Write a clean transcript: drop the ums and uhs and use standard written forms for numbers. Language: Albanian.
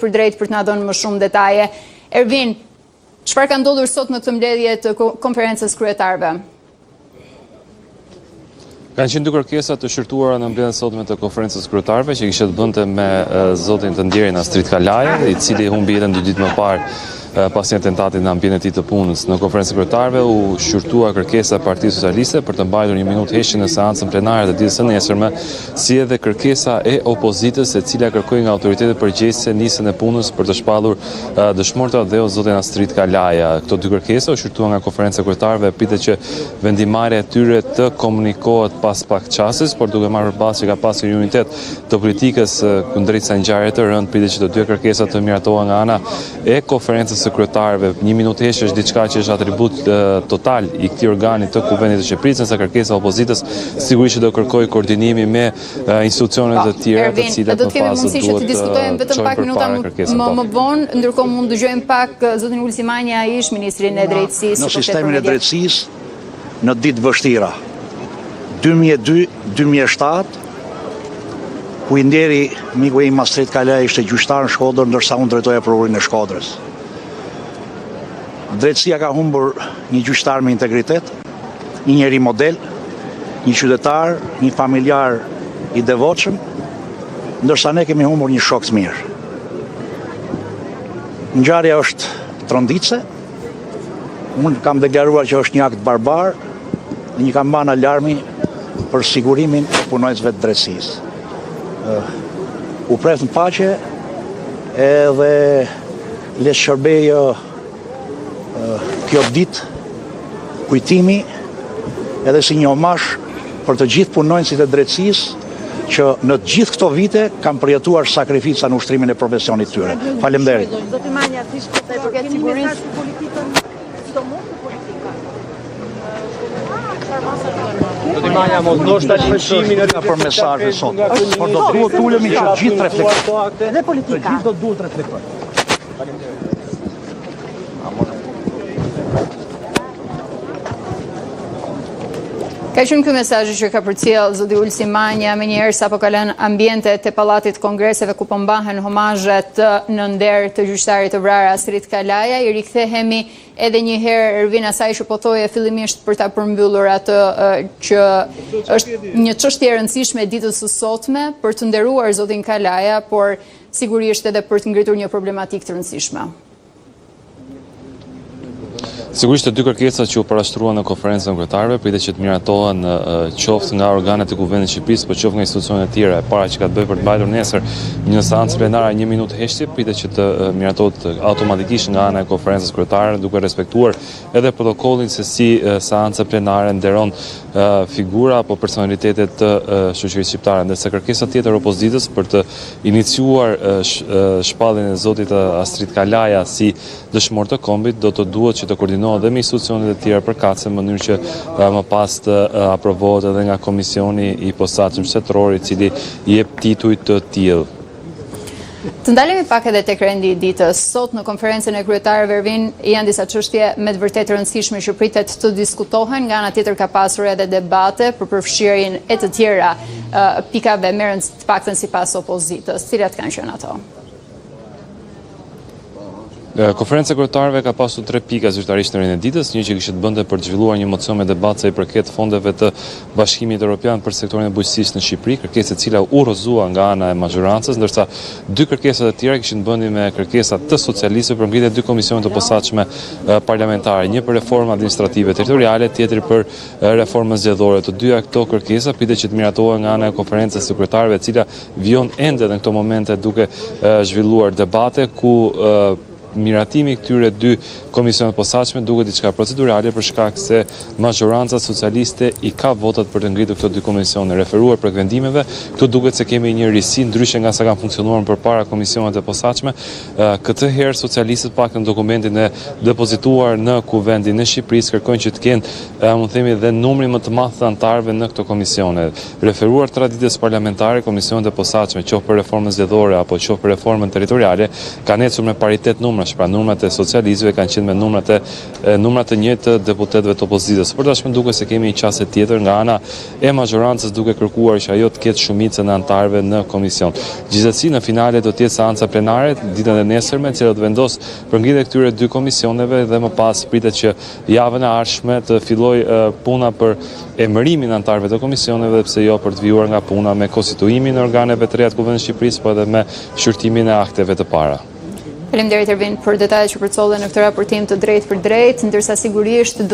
për drejt për të na dhënë më shumë detaje. Ervin, çfarë ka ndodhur sot në këtë mbledhje të konferencës kryetarëve? Kanë qenë dy kërkesa të shërtuara në mbledhjen sotme të konferencës kryetarëve që kishte të bënte me zotin të ndjerin Astrid Kalaja, i cili humbi jetën 2 ditë më parë pas një atentati në ambientin e tij të punës. Në konferencën kryetarëve u shërtua kërkesa e Partisë Socialiste për të mbajtur 1 minutë heshtje në seancën plenare të ditës së nesërme, si edhe kërkesa e opozitës, e cila kërkoi nga autoritetet përgjegjëse nisjen e punës për të shpallur dëshmorta dhe zotin Astrid Kalaja. Këto dy kërkesa u shërtuan nga konferenca kryetarëve, pritet që vendimarrja e tyre të komunikohet pas pak çases, por duke marrë parasysh që ka pasur një unitet të politikës kundrejt ngjarjeve të rënd, pritet që të dy kërkesat të miratohen nga ana e konferencës së kryetarëve. 1 minutë heshtje është diçka që është atribut total i këtij organi të Kuvendit të Shqipërisë, nëse kërkesa e opozitës sigurisht që do kërkojë koordinimi me institucionet të tjera, të cilat do të kemi mundësi që të diskutojmë vetëm pak minuta më vonë, ndërkohë mund dëgjojmë pak zotin Ulsi Manja, ish ministrin e drejtësisë. Në sistemin e drejtësisë në ditë vështira 2002-2007, ku i ndjeri miku im Astrid Kalaja ishte gjyqtar në Shkodër, ndërsa unë drejtoja prokurorin e Shkodrës. Drejtësia ka humbur një gjyqtar me integritet, një njeri model, një qytetar, një familjar i devotshëm, ndërsa ne kemi humbur një shok të mirë. Ngjarja është tronditse. Unë kam deklaruar që është një akt barbar dhe një kampan alarmi për sigurimin e punojësve të drejtësisë. U pret në paqe edhe le shërbejë kjo ditë kujtimi edhe si një omash për të gjithë punonjësit e drejtësisë që në të gjithë këto vite kanë përjetuar sakrifica në ushtrimin e profesionit tyre. Faleminderit. Zoti Manja, ti shpëtoi për një mesazh për politikën, çdo mund të politika. Zoti Manja, mos ndoshta shpeshimin e për mesazhe sot. Por do duhet të ulemi që gjithë të reflektojnë. Dhe politika. Gjithë do duhet të reflektojnë. Faleminderit. Ka qenë ky mesazh që ka përcjell zoti Ulsi Manja menjëherë sapo ka lënë ambientet e Pallatit Kongreseve ku po mbahen homazhet në nder të gjyqtarit të vrarë Astrid Kalaja. I rikthehemi edhe një herë Ervin asaj që po thoje fillimisht për ta përmbyllur atë që është një çështje e rëndësishme e ditës së sotme për të nderuar zotin Kalaja, por sigurisht edhe për të ngritur një problematikë të rëndësishme. Sigurisht të dy kërkesat që u parashtruan në konferencën kryetarëve pritet që të miratohen qoftë nga organet e Kuvendit të Shqipërisë, por qoftë nga institucionet e tjera. E para që ka të bëjë për të mbajtur nesër një seancë plenare 1 minutë heshtje, pritet që të miratohet automatikisht nga ana e konferencës kryetare, duke respektuar edhe protokollin se si seanca plenare nderon figura apo personalitetet të shoqërisë shqiptare. Ndërsa kërkesa tjetër opozitës për të iniciuar shpalljen e zotit Astrid Kalaja si dëshmor të kombit do të duhet që të koordinohet dhe me institucionet e tjera përkatëse në mënyrë që më pas të aprovohet edhe nga komisioni i posaçëm shtetëror, i cili jep tituj të tillë. Të ndalemi pak edhe tek rendi i ditës. Sot në konferencën e kryetarëve Ervin janë disa çështje me të vërtetë rëndësishme që pritet të diskutohen, nga ana tjetër ka pasur edhe debate për përfshirjen e të tjera pikave me rëndësi të paktën sipas opozitës. Cilat kanë qenë ato? Konferenca e kryetarëve ka pasur 3 pika zyrtarisht në rendin e ditës, një që kishte të bënte për të zhvilluar një mocion me debat sa i përket fondeve të Bashkimit Evropian për sektorin e bujqësisë në Shqipëri, kërkesë e cila u rrëzua nga ana e majorancës, ndërsa 2 kërkesa të tjera kishin të bënin me kërkesa të socialistëve për ngritje 2 komisione të posaçme parlamentare, një për reforma administrative territoriale, tjetri për reformën zgjedhore. Të dyja këto kërkesa pritet që të miratohen nga ana e konferencës së kryetarëve, e cila vjon ende në këto momente duke zhvilluar debate ku miratimi këtyre 2 komisionet posaçme duket diçka procedurale për shkak se majoranca socialiste i ka votat për të ngritur këto 2 komisione. Referuar për vendimeve, këtu duket se kemi një risi ndryshe nga sa kanë funksionuar përpara komisionet e posaçme. Këtë herë socialistët pak në dokumentin e depozituar në Kuvendin e Shqipërisë kërkojnë që të kenë, mund të themi, dhe numrin më të madh të anëtarëve në këto komisione. Referuar traditës parlamentare, komisionet e posaçme, qoftë për reformën zgjedhore apo qoftë për reformën territoriale, kanë ecur me paritet numrash. Pra numrat e socialistëve kanë qenë me numrat e njëjtë të deputetëve të opozitës. Por tashmë duket se kemi një çast analize tjetër nga ana e majorancës duke kërkuar që ajo të ketë shumicën e anëtarëve në komision. Gjithsesi në finale do të jetë seanca plenare ditën e nesërme, e cila do të vendos përngjigjjen e këtyre dy komisioneve dhe më pas pritet që javën e ardhshme të fillojë puna për emërimin e anëtarëve të komisioneve dhe pse jo për të vijuar nga puna me konstituimin e organeve të reja të Kuvendit të Shqipërisë, po edhe me shqyrtimin e akteve të para. Faleminderit Ervin për detajet që përcollen në këtë raportim të drejtë për drejtë, ndërsa sigurisht do